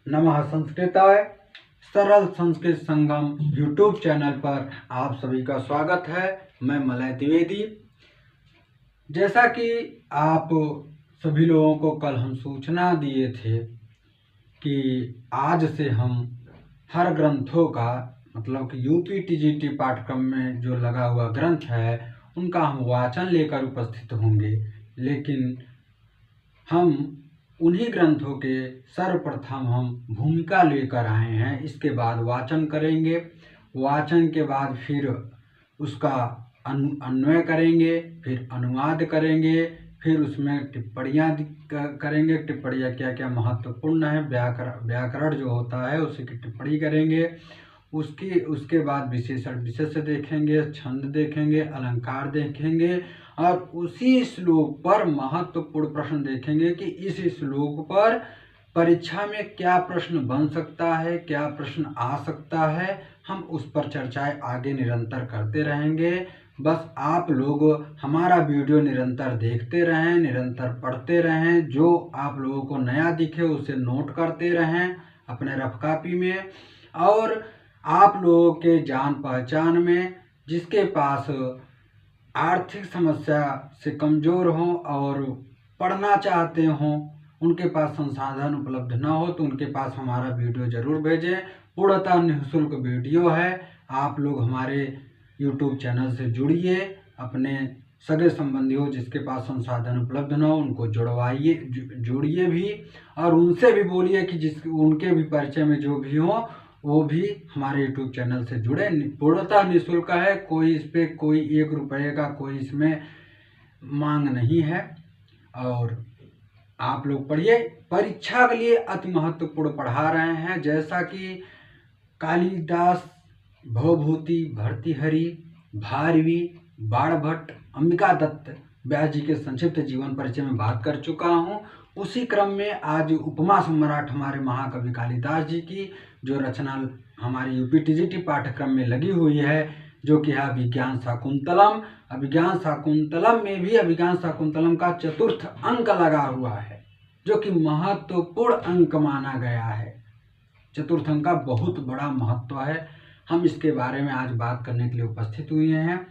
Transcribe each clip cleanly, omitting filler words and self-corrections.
नमः संस्कृताय। सरल संस्कृत संगम यूट्यूब चैनल पर आप सभी का स्वागत है। मैं मलय द्विवेदी। जैसा कि आप सभी लोगों को कल हम सूचना दिए थे कि आज से हम हर ग्रंथों का मतलब कि यूपी टीजीटी पाठ्यक्रम में जो लगा हुआ ग्रंथ है उनका हम वाचन लेकर उपस्थित होंगे, लेकिन हम उन्हीं ग्रंथों के सर्वप्रथम हम भूमिका लेकर आए हैं। इसके बाद वाचन करेंगे, वाचन के बाद फिर उसका अन्वय करेंगे, फिर अनुवाद करेंगे, फिर उसमें टिप्पणियाँ करेंगे। टिप्पणियाँ क्या क्या महत्वपूर्ण है, व्याकरण जो होता है उसी की टिप्पणी करेंगे। उसके बाद विशेषण विशेष देखेंगे, छंद देखेंगे, अलंकार देखेंगे और उसी श्लोक पर महत्वपूर्ण प्रश्न देखेंगे कि इस श्लोक पर परीक्षा में क्या प्रश्न बन सकता है, क्या प्रश्न आ सकता है। हम उस पर चर्चाएं आगे निरंतर करते रहेंगे। बस आप लोग हमारा वीडियो निरंतर देखते रहें, निरंतर पढ़ते रहें। जो आप लोगों को नया दिखे उसे नोट करते रहें अपने रफ कॉपी में। और आप लोगों के जान पहचान में जिसके पास आर्थिक समस्या से कमज़ोर हों और पढ़ना चाहते हों, उनके पास संसाधन उपलब्ध ना हो तो उनके पास हमारा वीडियो ज़रूर भेजें। पूर्णतः निःशुल्क वीडियो है। आप लोग हमारे YouTube चैनल से जुड़िए, अपने सगे संबंधियों जिसके पास संसाधन उपलब्ध ना हो उनको जुड़िए भी, और उनसे भी बोलिए कि उनके भी परिचय में जो भी हो वो भी हमारे YouTube चैनल से जुड़े। पूर्णतः निःशुल्क है, कोई इस पर कोई 1 रुपये का कोई इसमें मांग नहीं है। और आप लोग पढ़िए, परीक्षा के लिए अति महत्वपूर्ण पढ़ा रहे हैं। जैसा कि कालिदास, भवभूति, भर्तृहरि, भारवी, बाणभट्ट, अंबिका दत्त व्यास जी के संक्षिप्त जीवन परिचय में बात कर चुका हूँ। उसी क्रम में आज उपमा सम्राट हमारे महाकवि कालिदास जी की जो रचना हमारे यूपी टीजीटी पाठ्यक्रम में लगी हुई है, जो कि है अभिज्ञान शाकुंतलम। अभिज्ञान शाकुंतलम में भी अभिज्ञान शाकुंतलम का 4th अंक लगा हुआ है, जो कि महत्वपूर्ण अंक माना गया है। 4th अंक का बहुत बड़ा महत्व है। हम इसके बारे में आज बात करने के लिए उपस्थित हुए हैं।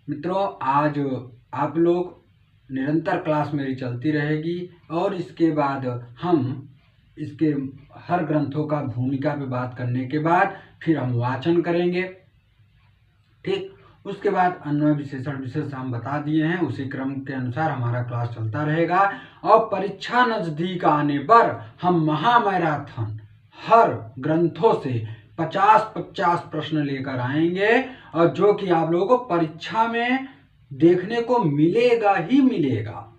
मित्रों, आज आप लोग निरंतर क्लास मेरी चलती रहेगी और इसके बाद हम इसके हर ग्रंथों का भूमिका पे बात करने के बाद फिर हम वाचन करेंगे। ठीक, उसके बाद अन्वय विशेषण विशेष हम बता दिए हैं। उसी क्रम के अनुसार हमारा क्लास चलता रहेगा। और परीक्षा नजदीक आने पर हम महामैराथन हर ग्रंथों से 50-50 प्रश्न लेकर आएंगे, और जो कि आप लोगों को परीक्षा में देखने को मिलेगा ही मिलेगा,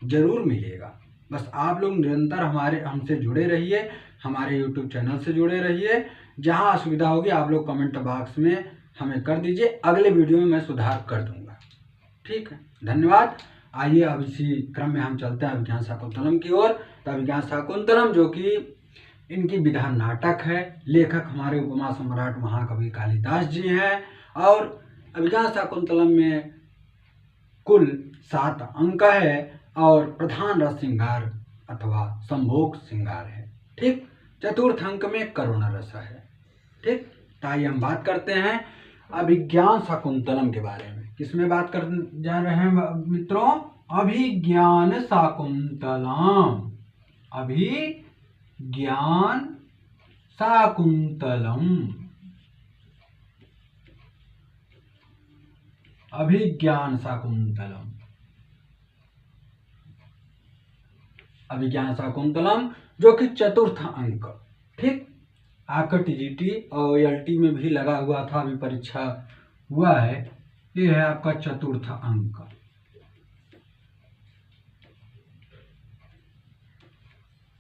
जरूर मिलेगा। बस आप लोग निरंतर हमसे जुड़े रहिए, हमारे YouTube चैनल से जुड़े रहिए। जहां असुविधा होगी आप लोग कमेंट बॉक्स में हमें कर दीजिए, अगले वीडियो में मैं सुधार कर दूंगा। ठीक है, धन्यवाद। आइए अब इसी क्रम में हम चलते हैं अभिज्ञान शाकुंतलम की ओर। तो अभिज्ञान शाकुंतलम जो कि इनकी विधान नाटक है, लेखक हमारे उपमा सम्राट महाकवि कालिदास जी हैं। और अभिज्ञान शाकुंतलम में कुल 7 अंक है और प्रधान रस श्रृंगार अथवा संभोग श्रृंगार है। ठीक, 4th अंक में करुण रस है। ठीक, तो आइए हम बात करते हैं अभिज्ञान शाकुंतलम के बारे में। किसमें बात कर जा रहे हैं मित्रों? अभिज्ञान शाकुंतलम। अभिज्ञान शाकुंतलम। अभिज्ञान शाकुंतलम। अभिज्ञान शाकुंतलम जो कि 4th अंक। ठीक, आपका टीजीटी और एलटी में भी लगा हुआ था, अभी परीक्षा हुआ है। ये है आपका 4th अंक।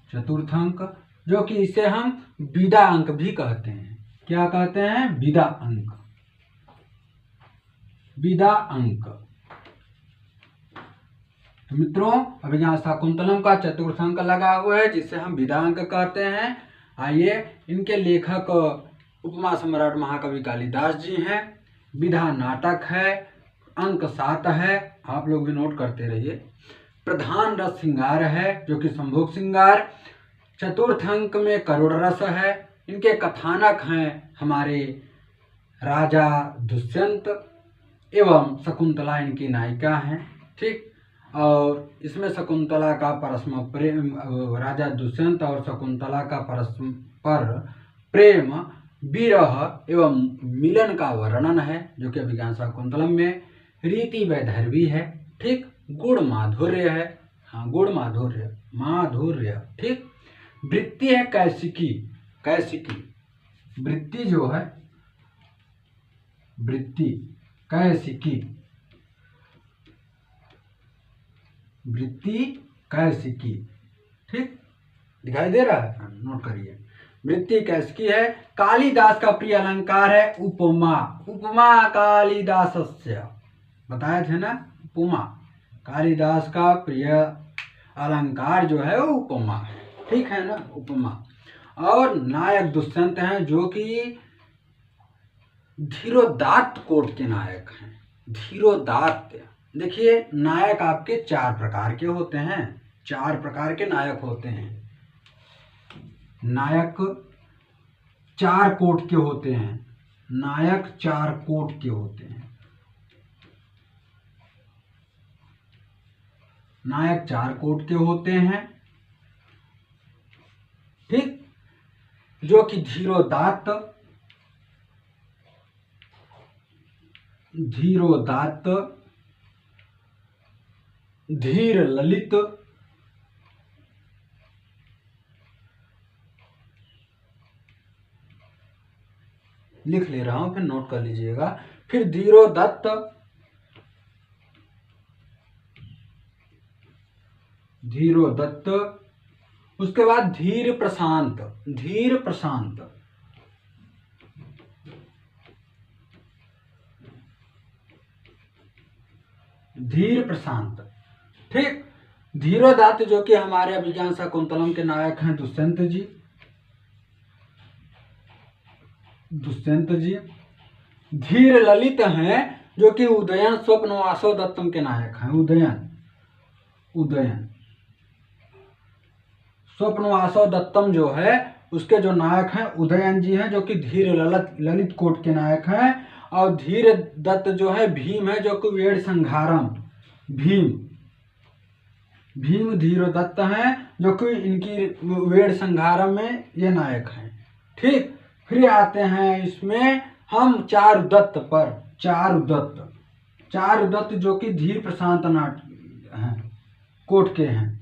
चतुर्थ अंक, जो कि इसे हम विदा अंक भी कहते हैं। क्या कहते हैं? विदा अंक। विदा अंक। तो मित्रों, अभिज्ञान शाकुंतलम का 4th अंक लगा हुआ है जिसे हम विदा अंक कहते हैं। आइए, इनके लेखक उपमा सम्राट महाकवि कालिदास जी हैं। विधा नाटक है, अंक 7 है, आप लोग भी नोट करते रहिए। प्रधान रस श्रृंगार है जो कि संभोग श्रृंगार। चतुर्थ अंक में करुण रस है। इनके कथानक हैं हमारे राजा दुष्यंत एवं शकुंतला इनकी नायिका हैं। ठीक, और इसमें शकुंतला का परस्पर प्रेम, राजा दुष्यंत और शकुंतला का परस्पर प्रेम, विरह एवं मिलन का वर्णन है, जो कि अभिज्ञान शाकुंतलम में रीति वैधर्वी है। ठीक, गुण माधुर्य है। हाँ, गुण माधुर्य, माधुर्य। ठीक, वृत्ति है कैसिकी। कैसिकी वृत्ति जो है, वृत्ति कैसिकी, वृत्ति कैसिकी। ठीक, दिखाई दे रहा है, नोट करिए। वृत्ति कैसिकी है। कालिदास का प्रिय अलंकार है उपमा। उपमा कालिदासस्य, बताए थे ना, उपमा। कालिदास का प्रिय अलंकार जो है वो उपमा है। ठीक है ना, उपमा। और नायक दुष्यंत हैं, जो कि धीरोदात्त कोट के नायक हैं। धीरोदात्त, देखिए नायक आपके 4 प्रकार के होते हैं। 4 प्रकार के नायक होते हैं। नायक 4 कोट के होते हैं। नायक 4 कोट के होते हैं। नायक 4 कोट के होते हैं। ठीक, जो कि धीरोदात्त, धीरोदात्त, धीर ललित, लिख ले रहा हूं, फिर नोट कर लीजिएगा। फिर धीरोदत्त, धीरोदत्त, उसके बाद धीर प्रशांत, धीर प्रशांत, धीर प्रशांत। ठीक, धीरोदात्त जो कि हमारे अभिज्ञान शाकुंतलम के नायक हैं दुष्यंत जी, दुष्यंत जी। धीर ललित हैं, जो कि उदयन स्वप्न वासव दत्तम के नायक हैं। उदयन, उदयन स्वप्न वासव दत्तम जो है उसके जो नायक हैं उदयन जी हैं, जो कि धीर ललित कोट के नायक हैं। और धीर दत्त जो है भीम है, जो कि वेड़ संघारम, भीम, भीम धीरोदत्त हैं, जो कि इनकी वेड़ संघारम में ये नायक हैं। ठीक, फिर आते हैं इसमें हम चारुदत्त पर। चारुदत्त, चारुदत्त जो कि धीर प्रशांत नाट हैं, कोट के हैं।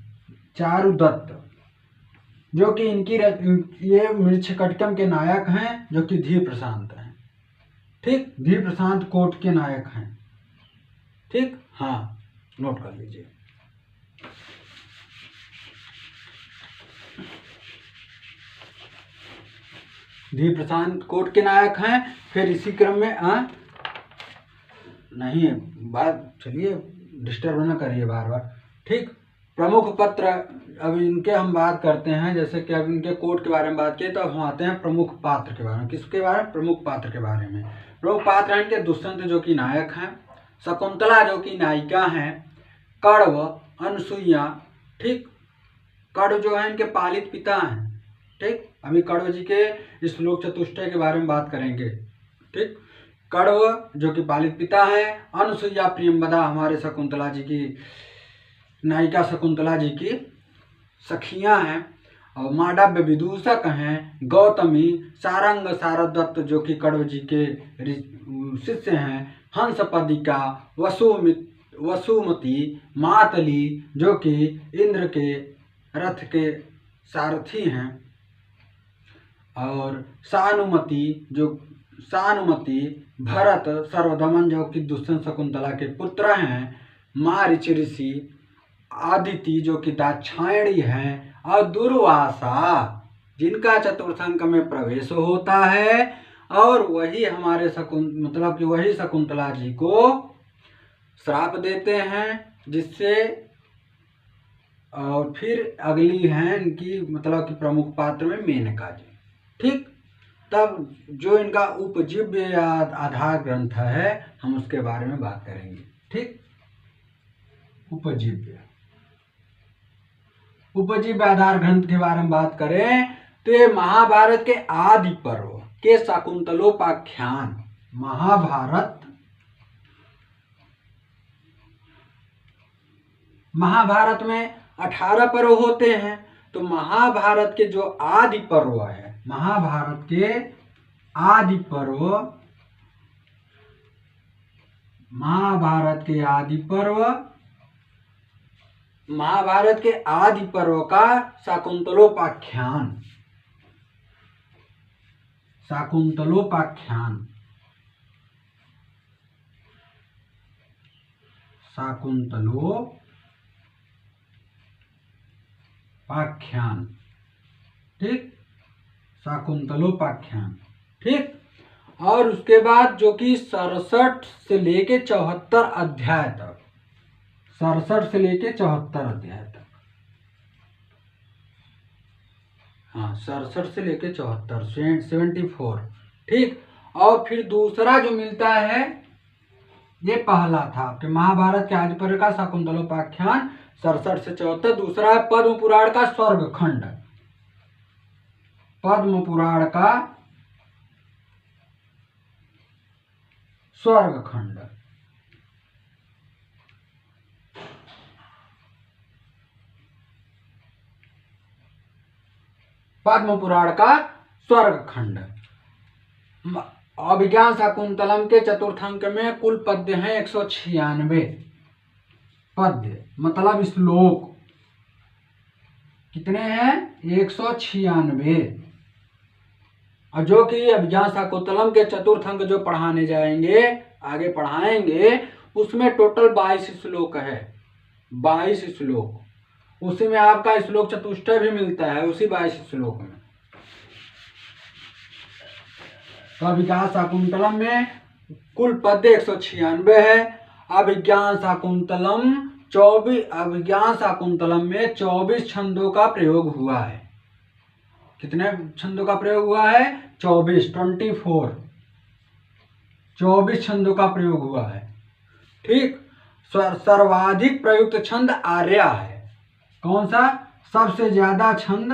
चारुदत्त जो कि इनकी ये मृच्छकटकम के नायक हैं, जो कि धीर प्रशांत हैं। ठीक, धीर प्रशांत कोट के नायक हैं। ठीक, हाँ, नोट कर लीजिए। धीर प्रशांत कोट के नायक हैं। फिर इसी क्रम में नहीं बात, चलिए डिस्टर्ब ना करिए बार बार। ठीक, प्रमुख पत्र, अब इनके हम बात करते हैं। जैसे कि अब इनके कोट के बारे में बात किए, तो अब हम आते हैं प्रमुख पात्र के बारे में। किसके बारे में? प्रमुख पात्र के बारे में। प्रमुख पात्र हैं इनके दुष्यंत जो कि नायक हैं, शकुंतला जो कि नायिका हैं, कण्व, अनसुईया। ठीक, कण्व जो है इनके पालित पिता हैं। ठीक, अभी कण्व जी के श्लोक चतुष्टय के बारे में बात करेंगे। ठीक, कण्व जो कि पालित पिता हैं, अनसुईया प्रियंवदा हमारे शकुंतला जी की नायिका, शकुंतला जी की सखियां हैं। और मांडव्य विदूषक हैं, गौतमी, सारंग सारदत्त जो कि कण्व जी के शिष्य हैं, हंसपदिका, वसुमती, मातली जो कि इंद्र के रथ के सारथी हैं, और सानुमति, भरत, सर्वदमन जो कि दुष्यंत शकुंतला के पुत्र हैं, मारीच ऋषि, आदिति जो कि दाक्षायणी हैं, और दुर्वासा जिनका चतुर्थंक में प्रवेश होता है, और वही हमारे मतलब कि वही शकुंतला जी को श्राप देते हैं, जिससे। और फिर अगली हैं इनकी मतलब कि प्रमुख पात्र में मेनका जी। ठीक, तब जो इनका उपजीव्य या आधार ग्रंथ है हम उसके बारे में बात करेंगे। ठीक, उपजीव्य, उपजीव्य आधार ग्रंथ के बारे में बात करें तो ये महाभारत के आदि पर्व के शाकुंतलोपाख्यान, महाभारत में 18 पर्व होते हैं। तो महाभारत के जो आदि पर्व है, महाभारत के आदि पर्व, महाभारत के आदि पर्व का शाकुंतलोपाख्यान, ठीक, शाकुंतलोपाख्यान, ठीक। और उसके बाद जो कि 67 से लेके 74 अध्याय तक, 67 से लेके 74 अध्याय तक, हाँ 67 से लेके 74, 74, ठीक। और फिर दूसरा जो मिलता है, ये पहला था आपके महाभारत के आदि पर्व का शाकुंतलोपाख्यान 67 से 74। दूसरा है पद्म पुराण का स्वर्गखंड, पद्म पुराण का स्वर्गखंड, पद्म पुराण का स्वर्गखंड। अभिज्ञान शाकुंतलम के चतुर्थंक में कुल पद्य हैं 196 पद्य, मतलब श्लोक कितने हैं? 196। और जो कि अभिज्ञान शाकुंतलम के चतुर्थंक जो पढ़ाने जाएंगे, आगे पढ़ाएंगे, उसमें टोटल 22 श्लोक है, 22 श्लोक। उसी में आपका श्लोक चतुष्टय भी मिलता है, उसी 22 श्लोक में। तो अभिज्ञान शाकुंतलम में कुल पद्य 196 है। अभिज्ञान शाकुंतलम में 24 छंदों का प्रयोग हुआ है। कितने छंदों का प्रयोग हुआ है? 24 छंदों का प्रयोग हुआ है, ठीक। सर्वाधिक प्रयुक्त छंद आर्या है। कौन सा? सबसे ज्यादा छंद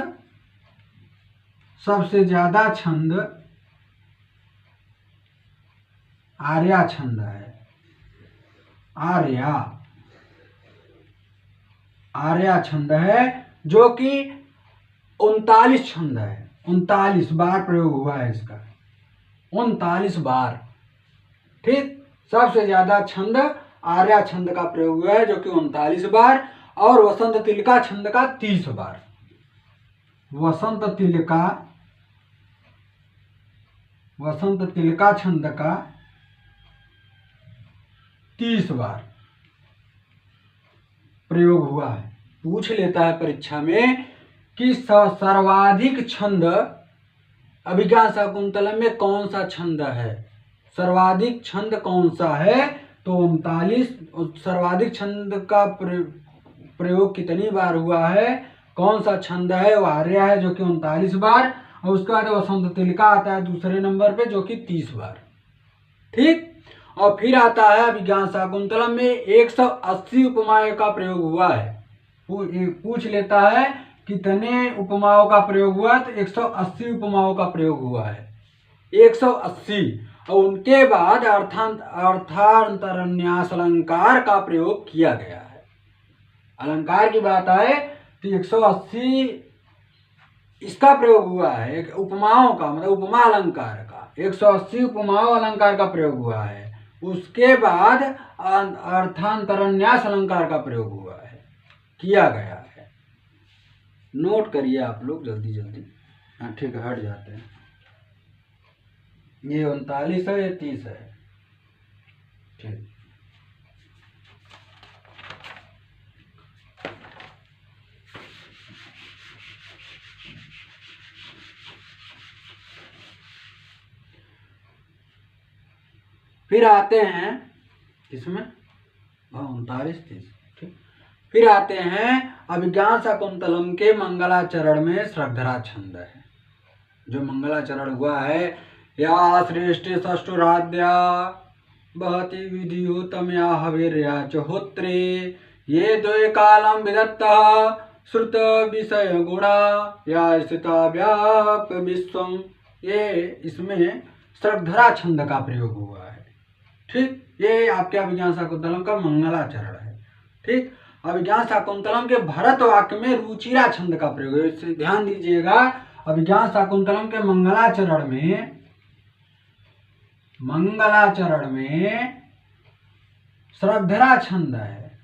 आर्या छंद है। आर्या छंद है, जो कि 39 छंद है, 39 बार प्रयोग हुआ है इसका, 39 बार, ठीक। सबसे ज्यादा छंद आर्या छंद का प्रयोग हुआ है, जो कि 39 बार। और वसंत तिलका छंद का 30 बार, वसंत तिलका छंद का 30 बार प्रयोग हुआ है। पूछ लेता है परीक्षा में कि सर्वाधिक छंद अभिज्ञान शाकुंतलम में कौन सा छंद है? सर्वाधिक छंद कौन सा है? तो 39। सर्वाधिक छंद का प्रयोग कितनी बार हुआ है? कौन सा छंद है? वो आर्या है, जो कि 39 बार। और उसके बाद वसंत तिलका आता है दूसरे नंबर पे, जो कि 30 बार, ठीक। और फिर आता है अभिज्ञान शाकुंतलम में 180 उपमाओं का प्रयोग हुआ है। पूछ लेता है कितने उपमाओं का प्रयोग हुआ? तो 180 उपमाओं का प्रयोग हुआ है, 180। और उनके बाद अर्थांतरन्यास अलंकार का प्रयोग किया गया है। अलंकार की बात आए तो 180 इसका प्रयोग हुआ है, उपमाओं का, मतलब उपमा अलंकार का 180 उपमाओं अलंकार का प्रयोग हुआ है। उसके बाद अर्थांतरन्यास अलंकार का प्रयोग हुआ है, किया गया है। नोट करिए आप लोग जल्दी जल्दी। हाँ ठीक है, हट जाते हैं। ये 39 है, ये 30 है, ठीक। फिर आते हैं इसमें 39, 30, ठीक। फिर आते हैं अभिज्ञान शाकुंतलम के मंगलाचरण में श्रद्धरा छंद है। जो मंगलाचरण हुआ है, या श्रेष्ठ षष्ठुराद्या बहति विधियो तमया हविर्या च होत्रे ये द्वे कालम विदत्तः श्रुत विषय गुणा या स्थिता व्याप विश्वम, ये इसमें श्रद्धरा छंद का प्रयोग हुआ है। ठीक, ये आपके अभिज्ञान शाकुंतलम का मंगलाचरण है। ठीक, अभिज्ञान शाकुंतलम के भरत वाक्य में रुचिरा छंद का प्रयोग है। इससे ध्यान दीजिएगा, अभिज्ञान शाकुंतलम के मंगलाचरण में श्रद्धरा छंद है,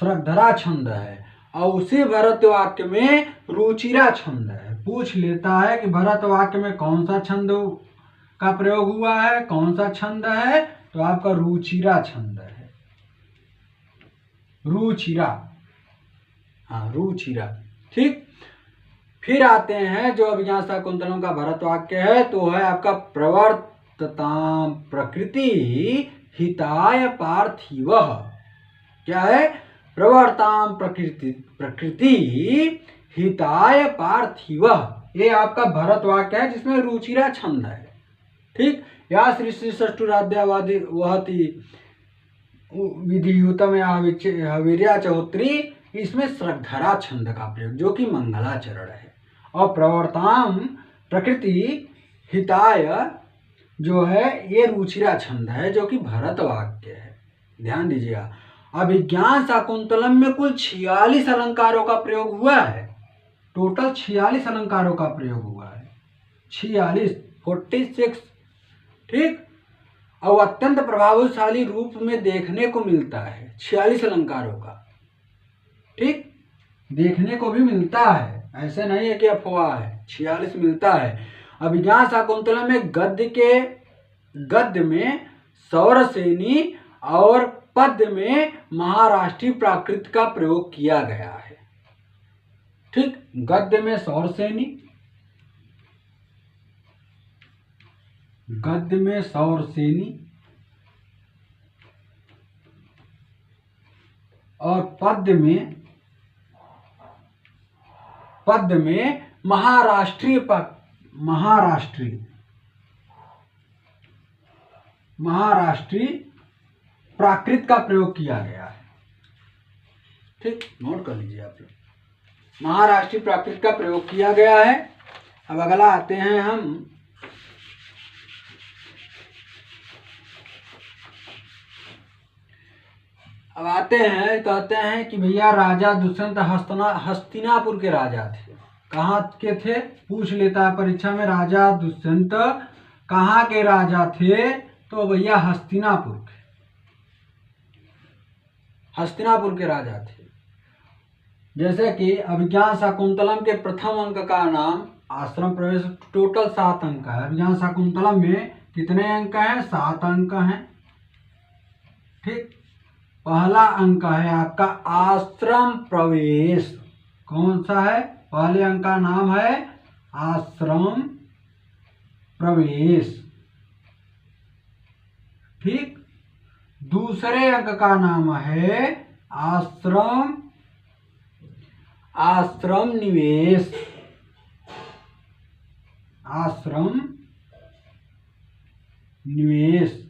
श्रद्धरा छंद है, और उसी भरत वाक्य में रुचिरा छंद है। पूछ लेता है कि भरत वाक्य में कौन सा छंद का प्रयोग हुआ है, कौन सा छंद है, तो आपका रुचिरा छंद है, रुचिरा, हाँ रुचिरा। ठीक, फिर आते हैं जो अभिज्ञान शाकुंतलम का भरत वाक्य है, तो है आपका प्रवर्तताम प्रकृति हिताय पार्थिवः। क्या है? प्रवर्ताम प्रकृति हिताय पार्थिवः। ये आपका भरत वाक्य है जिसमें रुचिरा छंद है। ठीक, या श्री श्री षष्ठुराध्यावादी वहति विधियुतम या वीर्या चौत्री, इसमें श्रद्धरा छंद का प्रयोग जो कि मंगलाचरण है। और प्रवर्ताम प्रकृति हिताय जो है ये रुचिरा छंद है जो कि भरत वाक्य है। ध्यान दीजिएगा, अभिज्ञान शाकुंतलम में कुल 46 अलंकारों का प्रयोग हुआ है। टोटल 46 अलंकारों का प्रयोग हुआ है, 46। ठीक, और अत्यंत प्रभावशाली रूप में देखने को मिलता है 46 अलंकारों का। ठीक, देखने को भी मिलता है, ऐसे नहीं है कि अफवाह है, 46 मिलता है। अभिज्ञान शाकुंतलम में गद्य में सौरसेनी और पद्य में महाराष्ट्रीय प्राकृत का प्रयोग किया गया है। ठीक, गद्य में सौरसेनी, और पद्य में महाराष्ट्रीय प्राकृत का प्रयोग किया गया है। ठीक, नोट कर लीजिए आप लोग, महाराष्ट्रीय प्राकृत का प्रयोग किया गया है। अब अगला आते हैं हम कहते हैं कि भैया राजा दुष्यंत हस्तिनापुर के राजा थे। कहाँ के थे? पूछ लेता है परीक्षा में, राजा दुष्यंत कहाँ के राजा थे? तो भैया हस्तिनापुर के राजा थे। जैसे कि अभिज्ञान शाकुंतलम के प्रथम अंक का नाम आश्रम प्रवेश, टोटल 7 अंक है। अभिज्ञान शाकुंतलम में कितने अंक हैं? 7 अंक हैं। ठीक, पहला अंक है आपका आश्रम प्रवेश। कौन सा है? पहले अंक का नाम है आश्रम प्रवेश। ठीक, दूसरे अंक का नाम है आश्रम निवेश।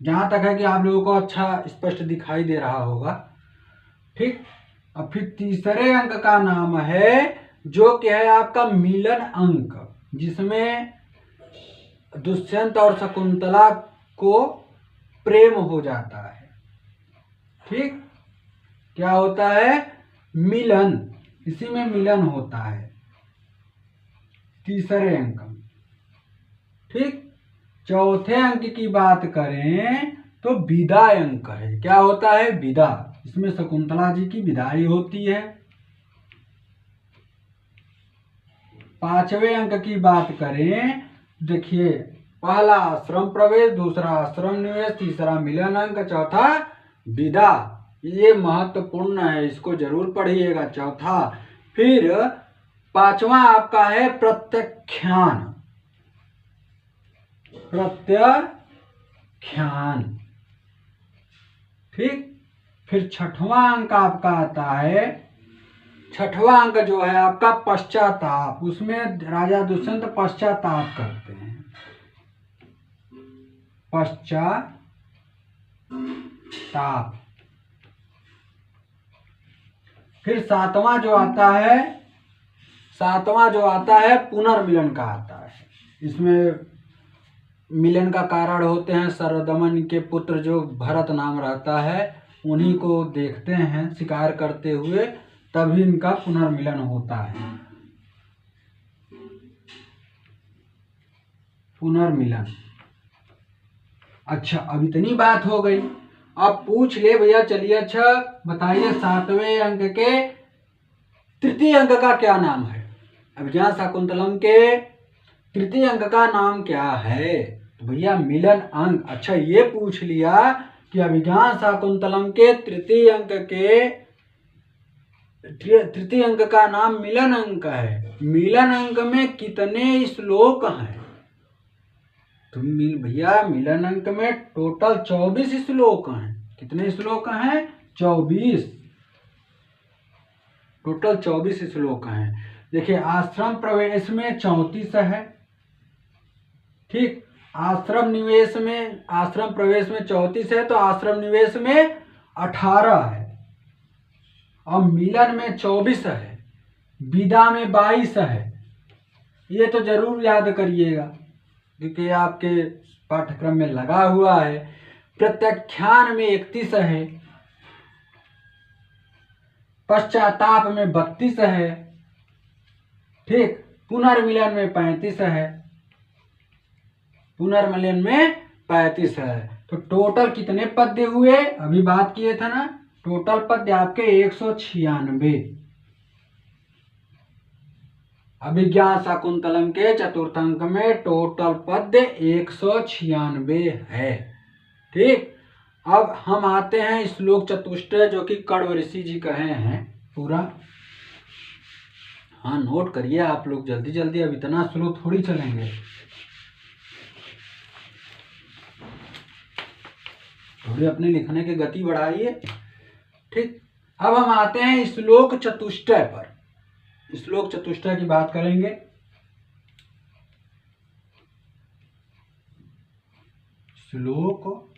जहां तक है कि आप लोगों को अच्छा स्पष्ट दिखाई दे रहा होगा। ठीक, और फिर तीसरे अंक का नाम है जो कि है आपका मिलन अंक, जिसमें दुष्यंत और शकुंतला को प्रेम हो जाता है। ठीक, क्या होता है? मिलन, इसी में मिलन होता है तीसरे अंक में। ठीक, चौथे अंक की बात करें तो विदा अंक है। क्या होता है? विदा, इसमें शकुंतला जी की विदाई होती है। पांचवें अंक की बात करें, देखिए पहला आश्रम प्रवेश, दूसरा आश्रम निवेश, तीसरा मिलन अंक, चौथा विदा। ये महत्वपूर्ण है, इसको जरूर पढ़िएगा। चौथा, फिर पांचवा आपका है प्रत्याख्यान। ठीक, फिर छठवां अंक आपका आता है, छठवां अंक जो है आपका पश्चाताप। उसमें राजा दुष्यंत पश्चाताप करते हैं। ताप। फिर सातवां जो आता है पुनर्मिलन का आता है। इसमें मिलन का कारण होते हैं सरदमन के पुत्र जो भरत नाम रहता है, उन्हीं को देखते हैं शिकार करते हुए, तभी इनका पुनर्मिलन होता है। पुनर्मिलन। अच्छा, अब इतनी बात हो गई। अब पूछ ले भैया, चलिए अच्छा बताइए 7वें अंक के तृतीय अंक का क्या नाम है? अभिज्ञान शाकुंतलम के तृतीय अंक का नाम क्या है? तो भैया मिलन अंक। अच्छा, ये पूछ लिया कि अभिज्ञान शाकुंतलम के तृतीय अंक का नाम मिलन अंक है। मिलन अंक में कितने श्लोक हैं? तो भैया मिलन अंक में टोटल 24 श्लोक हैं। कितने श्लोक हैं? 24। टोटल 24 श्लोक हैं। देखिए, आश्रम प्रवेश में 34 है, ठीक। आश्रम प्रवेश में 34 है, तो आश्रम निवेश में 18 है, और मिलन में 24 है, विदा में 22 है। ये तो जरूर याद करिएगा क्योंकि आपके पाठ्यक्रम में लगा हुआ है। प्रत्याख्यान में 31 है, पश्चाताप में 32 है, ठीक। पुनर्मिलन में 35 है, पुनर्मिलन में 35 है। तो टोटल कितने पद्य हुए? अभी बात किए थे ना, टोटल पद्य आपके 196। अभिज्ञान शाकुंतलम के चतुर्थ अंक में टोटल पद्य 196 है, ठीक। अब हम आते हैं श्लोक चतुष्टय, जो कि कण्व ऋषि जी कहे हैं पूरा। हाँ, नोट करिए आप लोग जल्दी जल्दी, अब इतना स्लो थोड़ी चलेंगे। थोड़ी अपने लिखने की गति बढ़ाइए, ठीक। अब हम आते हैं श्लोक चतुष्टय पर। श्लोक चतुष्टय की बात करेंगे। श्लोक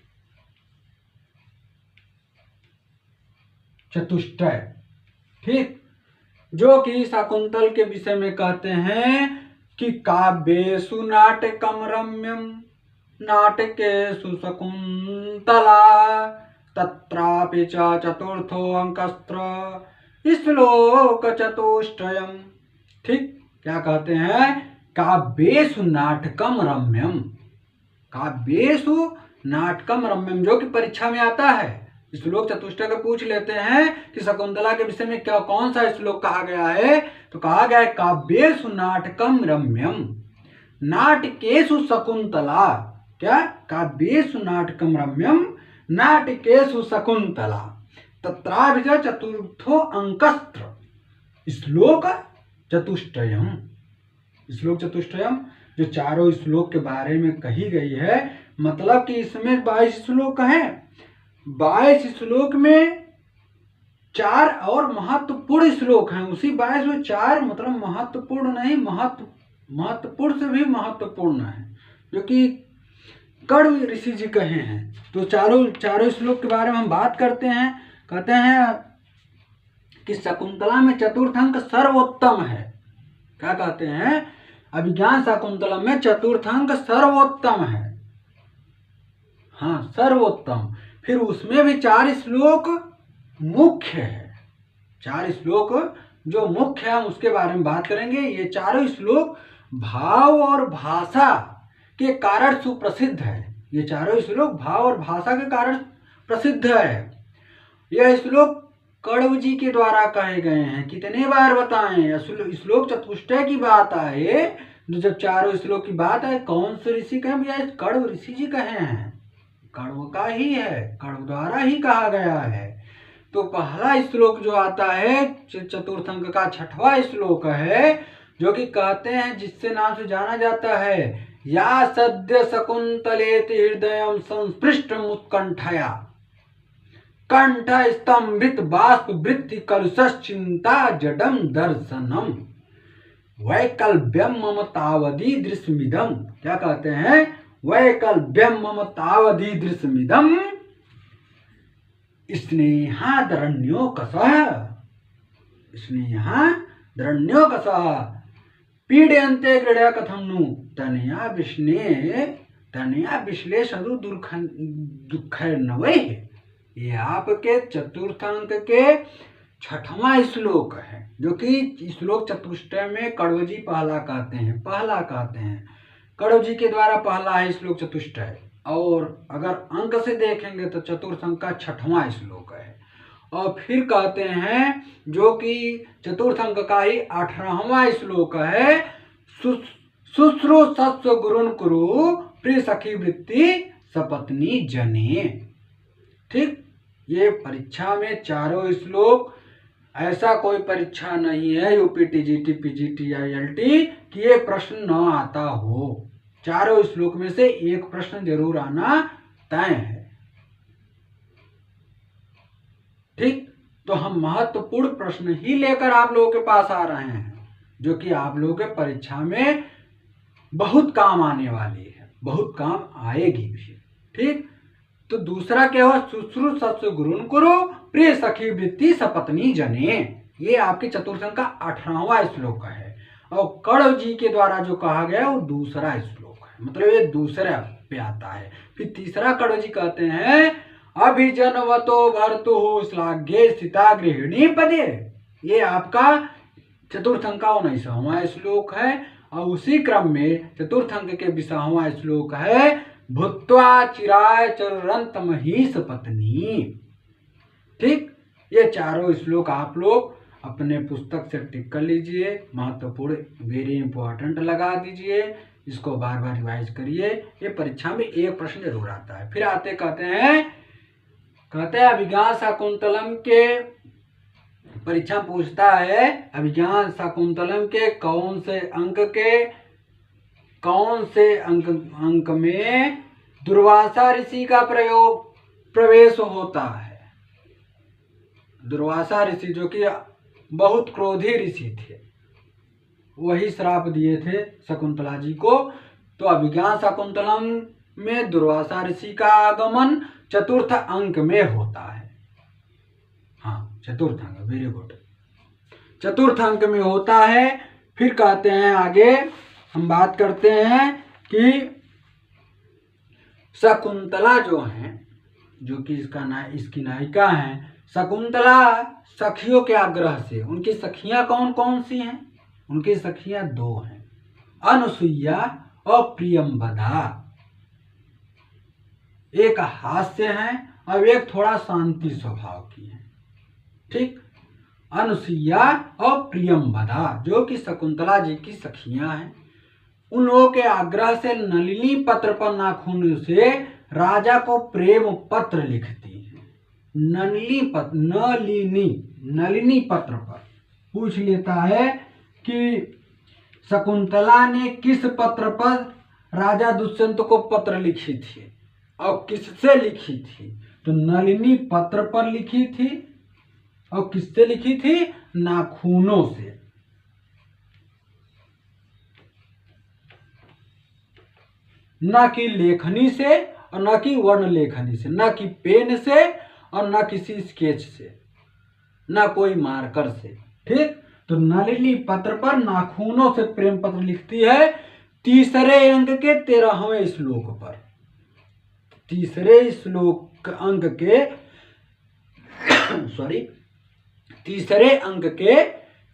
चतुष्टय, ठीक, जो कि शाकुंतल के विषय में कहते हैं कि काव्येषु नाटकम रम्यम नाटकेषु शकुंतला तत्रापि च चतुर्थो अंकस्त्र श्लोक चतुष्टयम, ठीक। क्या कहते हैं? काव्येषु नाटकम रम्यम। काव्येषु नाटकम रम्यम, जो कि परीक्षा में आता है। श्लोक चतुष्टय को पूछ लेते हैं कि शकुंतला के विषय में क्या कौन सा श्लोक कहा गया है, तो कहा गया है काव्येषु नाटकम रम्यम नाटकेषु शकुंतला। क्या? काव्येषु नाटकम रम्यम नाटकेषु शकुंतला तत्रापि च चतुर्थो अंकस्त्र श्लोक चतुष्टयम। श्लोक चतुष्टयम जो चारों श्लोक के बारे में कही गई है, मतलब कि इसमें 22 श्लोक हैं। 22 श्लोक में 4 और महत्वपूर्ण श्लोक हैं। उसी 22 में 4 मतलब महत्वपूर्ण नहीं, महत्वपूर्ण से भी महत्वपूर्ण है, जो कि कण्व ऋषि जी कहे हैं। तो चारों श्लोक के बारे में हम बात करते हैं। कहते हैं कि शकुंतला में चतुर्थ अंक सर्वोत्तम है। क्या कहते हैं? अभिज्ञान शाकुंतलम में चतुर्थ अंक सर्वोत्तम है। हाँ, सर्वोत्तम। फिर उसमें भी 4 श्लोक मुख्य है। 4 श्लोक जो मुख्य है उसके बारे में बात करेंगे। ये चारों श्लोक भाव और भाषा के कारण सुप्रसिद्ध है। ये चारों श्लोक भाव और भाषा के कारण प्रसिद्ध है। यह श्लोक कण्व जी के द्वारा कहे गए हैं। कितने बार बताएं? श्लोक चतुष्टय की बात आए, जब चारों श्लोक की बात आए, कौन से ऋषि कहे? भैया कण्व ऋषि जी कहे हैं। कण्व का ही है, कण्व द्वारा ही कहा गया है। तो पहला श्लोक जो आता है चतुर्थ अंक का 6वां श्लोक है, जो कि कहते हैं, जिससे नाम से जाना जाता है, या सद्य शकुंतलेति हृदयं संस्पृष्टम उत्कंठया कंठ स्तंभित बाष्प वृत्ति कलुषश्चिंता जडम दर्शनम वैकल्प्यम मम तावदी दृश्यमिदम। क्या कहते हैं? वैकल्प्यम मम तावदी दृश्यमिदम स्नेहादरण्योकसः स्नेहादरण्योकसः पीड्यन्ते क्रीडया कथं नु तनया विश्लेषणु दुःखैर्नवैः। ये आपके चतुर्थ अंक के छठवां श्लोक है, जो कि श्लोक चतुष्टय में कड़वजी पहला कहते हैं। कड़वजी के द्वारा पहला है श्लोक चतुष्टय, और अगर अंक से देखेंगे तो चतुर्थ अंक का छठवां श्लोक है। और फिर कहते हैं जो कि चतुर्थ अंक का ही 18वां श्लोक है, शुश्रूषस्व गुरुन् कुरु प्रिय सखी वृत्ति सपत्नी जने। ठीक, ये परीक्षा में चारों श्लोक, ऐसा कोई परीक्षा नहीं है यूपी टीजीटी पीजीटी या एलटी कि ये प्रश्न न आता हो। चारों श्लोक में से एक प्रश्न जरूर आना तय है। ठीक, तो हम महत्वपूर्ण प्रश्न ही लेकर आप लोगों के पास आ रहे हैं, जो कि आप लोगों के परीक्षा में बहुत काम आने वाली है, बहुत काम आएगी भी। ठीक, तो दूसरा क्या हुआ, शुश्रूषस्व गुरुन् कुरु प्रिय सखी वृत्ति सपत्नी जने। ये आपके चतुर्थ अंक का 18वां श्लोक है, और कण्व जी के द्वारा जो कहा गया वो दूसरा श्लोक है, मतलब ये दूसरा पे आता है। फिर तीसरा कण्व जी कहते हैं अभिजनवतो भर्तुः श्लाघ्ये स्थिता गृहिणी पदे। ये आपका चतुर्थ अंक का 19वां श्लोक है, और उसी क्रम में चतुर्थ अंक के 20वां श्लोक है भूत्वा चिराय चरुरंत महीष पत्नी। ठीक, ये चारों श्लोक आप लोग अपने पुस्तक से टिक कर लीजिए, महत्वपूर्ण वेरी इंपॉर्टेंट लगा दीजिए, इसको बार बार रिवाइज करिए, ये परीक्षा में एक प्रश्न जरूर आता है। फिर आते कहते हैं अभिज्ञान शाकुंतलम के परीक्षा पूछता है, अभिज्ञान शाकुंतलम के कौन से अंक में दुर्वासा ऋषि का प्रवेश होता है। दुर्वासा ऋषि जो कि बहुत क्रोधी ऋषि थे, वही श्राप दिए थे शकुंतला जी को। तो अभिज्ञान शाकुंतलम में दुर्वासा ऋषि का आगमन चतुर्थ अंक में होता है। हाँ, चतुर्थ अंक, वेरी गुड, चतुर्थ अंक में होता है। फिर कहते हैं आगे हम बात करते हैं कि शकुंतला जो है, जो कि इसकी नायिका हैं, शकुंतला सखियों के आग्रह से, उनकी सखियां कौन कौन सी हैं? उनकी सखियां दो हैं, अनुसुईया और प्रियंवदा। एक हास्य है और एक थोड़ा शांति स्वभाव की है। ठीक, अनुसुईया और प्रियंवदा जो कि शकुंतला जी की सखियां हैं, उन लोगों के आग्रह से नलिनी पत्र पर नाखून से राजा को प्रेम पत्र लिखती है। नलिनी पत्र पर पूछ लेता है कि शकुंतला ने किस पत्र पर राजा दुष्यंत को पत्र लिखी थी और किससे लिखी थी? तो नलिनी पत्र पर लिखी थी, और किससे लिखी थी? नाखूनों से। न कि लेखनी से और न कि वर्ण लेखनी से, न कि पेन से और न किसी स्केच से, न कोई मार्कर से। ठीक, तो नलिनी पत्र पर नाखूनों से प्रेम पत्र लिखती है तीसरे अंक के 13वें श्लोक पर। तीसरे श्लोक अंक के तीसरे अंक के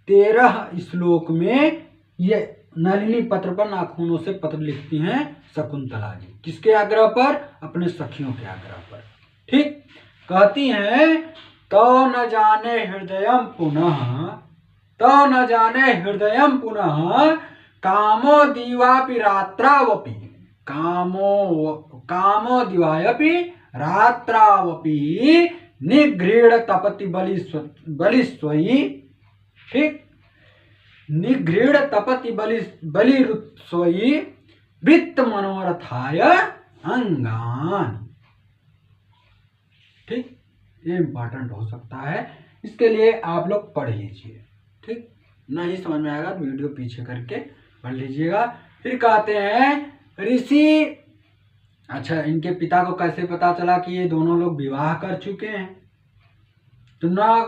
13 श्लोक में ये नलिनी पत्र पर नाखूनों से पत्र लिखती हैं शकुंतला जी। किसके आग्रह पर? अपने सखियों के आग्रह पर। ठीक, कहती हैं तो न जाने हृदयम पुनः कामो दिवापि रात्रावपि कामो दिवायपि रात्रावपि निगृढ़ तपति बलिस्वयि। ठीक, निगृढ़ तपति बलिरुत्स्वयि वित्त मनोरथाय अंगान। ठीक, ये इंपॉर्टेंट हो सकता है, इसके लिए आप लोग पढ़ लीजिए। ठीक, नहीं समझ में आएगा तो वीडियो पीछे करके पढ़ लीजिएगा। फिर कहते हैं ऋषि, अच्छा, इनके पिता को कैसे पता चला कि ये दोनों लोग विवाह कर चुके हैं? तो न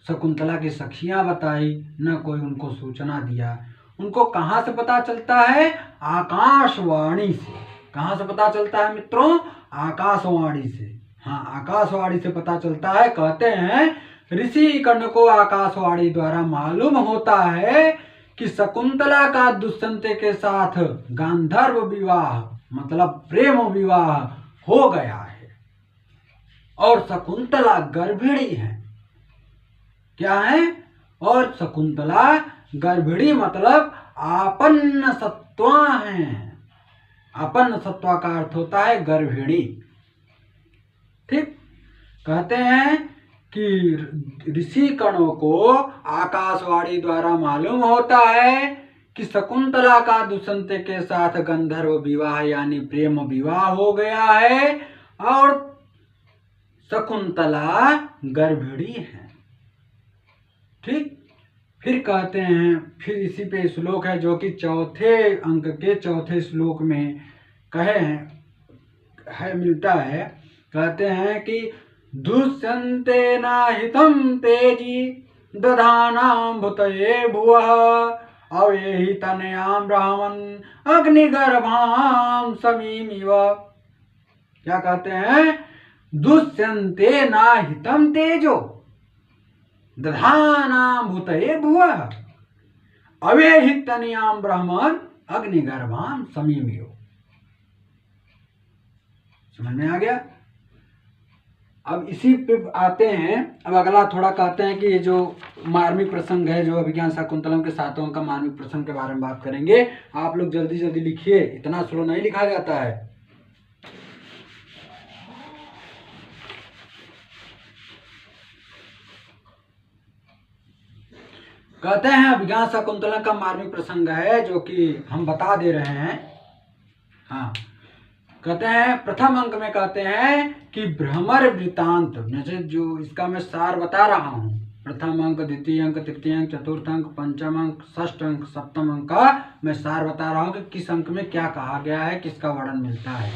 शकुंतला की सखियां बताई, न कोई उनको सूचना दिया। उनको कहाँ से पता चलता है? आकाशवाणी से। कहाँ से पता चलता है मित्रों? आकाशवाणी से। हाँ, आकाशवाणी से पता चलता है। कहते हैं ऋषि कर्ण को आकाशवाणी द्वारा मालूम होता है कि शकुंतला का दुष्यंत के साथ गांधर्व विवाह मतलब प्रेम विवाह हो गया है और शकुंतला गर्भिणी है। क्या है? और शकुंतला गर्भिणी मतलब आपन्न सत्वा है। आपन्न सत्वा का अर्थ होता है गर्भिणी। ठीक, कहते हैं कि ऋषि कणों को आकाशवाणी द्वारा मालूम होता है कि शकुंतला का दुष्यंत के साथ गंधर्व विवाह यानी प्रेम विवाह हो गया है और शकुंतला गर्भिणी है। ठीक, फिर कहते हैं, फिर इसी पे श्लोक है जो कि चौथे अंक के चौथे श्लोक में कहे है मिलता है। कहते हैं कि दुष्यन्तेन हितं तेजी दधानां भूतये भुवः अवेहि तनयां ब्राह्मण अग्निगर्भां समीमिव। क्या कहते हैं? दुष्यन्तेन हितं तेजो दधानां भूतये भुवः अवेहि तनयां ब्राह्मण अग्निगर्भां समीमिव। समझ में आ गया? अब इसी पे आते हैं। अब अगला थोड़ा कहते हैं कि ये जो मार्मिक प्रसंग है, जो अभिज्ञान शाकुंतलम के 7 अंक का मार्मिक प्रसंग के बारे में बात करेंगे। आप लोग जल्दी जल्दी लिखिए, इतना स्लो नहीं लिखा जाता है। कहते हैं अभिज्ञान शाकुंतलम का मार्मिक प्रसंग है जो कि हम बता दे रहे हैं। हाँ, कहते हैं प्रथम अंक में कहते हैं कि भ्रमर वृतांत, जैसे जो इसका मैं सार बता रहा हूँ। प्रथम अंक, द्वितीय अंक, तृतीय अंक, चतुर्थ अंक, पंचम अंक, षष्ठ अंक, सप्तम अंक का मैं सार बता रहा हूँ कि किस अंक में क्या कहा गया है, किसका वर्णन मिलता है।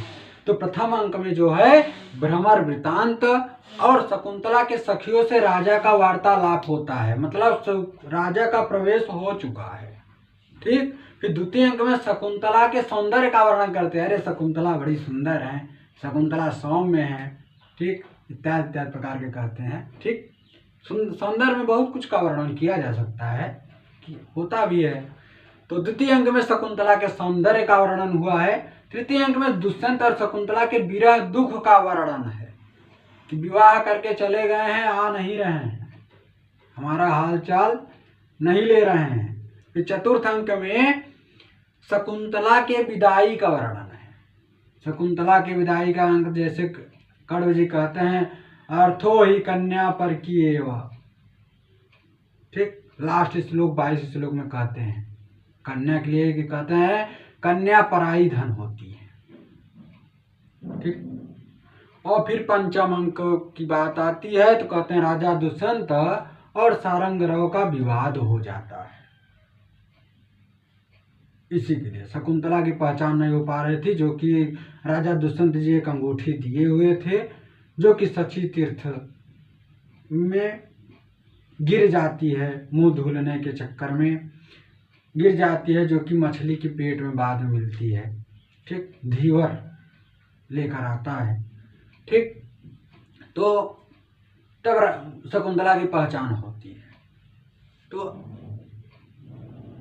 तो प्रथम अंक में जो है भ्रमर वृतांत और शकुंतला के सखियों से राजा का वार्तालाप होता है, मतलब राजा का प्रवेश हो चुका है। ठीक, फिर द्वितीय अंक में शकुंतला के सौंदर्य का वर्णन करते हैं। अरे शकुंतला बड़ी सुंदर है, शकुंतला सौम्य है, ठीक, इत्यादि इत्यादि प्रकार के कहते हैं। ठीक, सौंदर्य में बहुत कुछ का वर्णन किया जा सकता है, होता भी है। तो द्वितीय अंक में शकुंतला के सौंदर्य का वर्णन हुआ है। तृतीय अंक में दुष्यंत और शकुंतला के विरह दुख का वर्णन है कि विवाह करके चले गए हैं, आ नहीं रहे हैं, हमारा हालचाल नहीं ले रहे हैं। फिर चतुर्थ अंक में शकुंतला के विदाई का वर्णन है। शकुंतला के विदाई का अंक जैसे कण्व जी कहते हैं अर्थो ही कन्या पर किए व। ठीक, लास्ट श्लोक 22 श्लोक में कहते हैं कन्या के लिए कि कहते हैं कन्या पराई धन होती है। ठीक, और फिर पंचम अंक की बात आती है तो कहते हैं राजा दुष्यंत और सारंगरव का विवाद हो जाता है। इसी के लिए शकुंतला की पहचान नहीं हो पा रही थी, जो कि राजा दुष्यंत जी एक अंगूठी दिए हुए थे जो कि शची तीर्थ में गिर जाती है, मुंह धुलने के चक्कर में गिर जाती है, जो कि मछली के पेट में बाद में मिलती है। ठीक, धीवर लेकर आता है। ठीक, तो तब शकुंतला की पहचान होती है। तो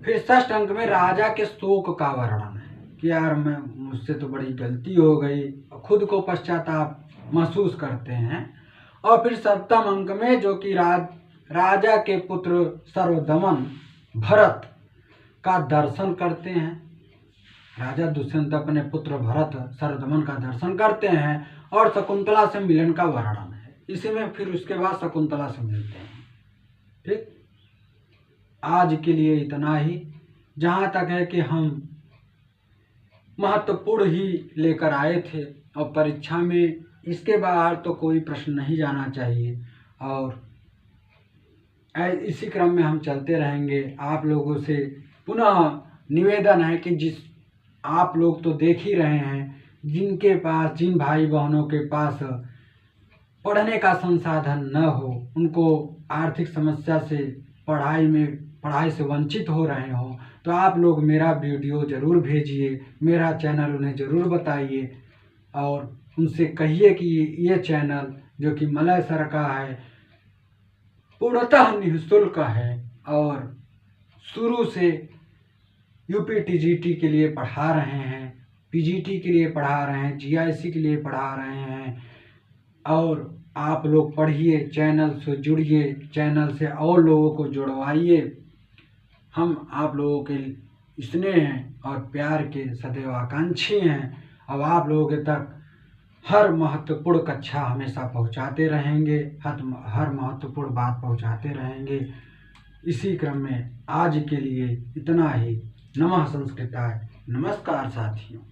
फिर षष्ठ अंक में राजा के शोक का वर्णन है कि यार मुझसे तो बड़ी गलती हो गई, खुद को पश्चाताप महसूस करते हैं। और फिर सप्तम अंक में जो कि राजा के पुत्र सर्वदमन भरत का दर्शन करते हैं। राजा दुष्यंत अपने पुत्र भरत सर्वदमन का दर्शन करते हैं और शकुंतला से मिलन का वर्णन है। इसी में फिर उसके बाद शकुंतला से मिलते हैं। ठीक, आज के लिए इतना ही। जहाँ तक है कि हम महत्वपूर्ण ही लेकर आए थे और परीक्षा में इसके बाहर तो कोई प्रश्न नहीं जाना चाहिए। और इसी क्रम में हम चलते रहेंगे। आप लोगों से पुनः निवेदन है कि जिस आप लोग तो देख ही रहे हैं, जिनके पास, जिन भाई बहनों के पास पढ़ने का संसाधन न हो, उनको आर्थिक समस्या से पढ़ाई से वंचित हो रहे हो, तो आप लोग मेरा वीडियो ज़रूर भेजिए, मेरा चैनल उन्हें ज़रूर बताइए और उनसे कहिए कि ये चैनल जो कि मलय सर का है पूर्णतः निःशुल्क है और शुरू से यूपी-टीजीटी के लिए पढ़ा रहे हैं, पीजीटी के लिए पढ़ा रहे हैं, जीआईसी के लिए पढ़ा रहे हैं। और आप लोग पढ़िए, चैनल से जुड़िए, चैनल से और लोगों को जुड़वाइए। हम आप लोगों के स्नेह और प्यार के सदैव आकांक्षी हैं। अब आप लोगों के तक हर महत्वपूर्ण कक्षा हमेशा पहुंचाते रहेंगे, हर महत्वपूर्ण बात पहुंचाते रहेंगे। इसी क्रम में आज के लिए इतना ही। नमः संस्कृताय। नमस्कार साथियों।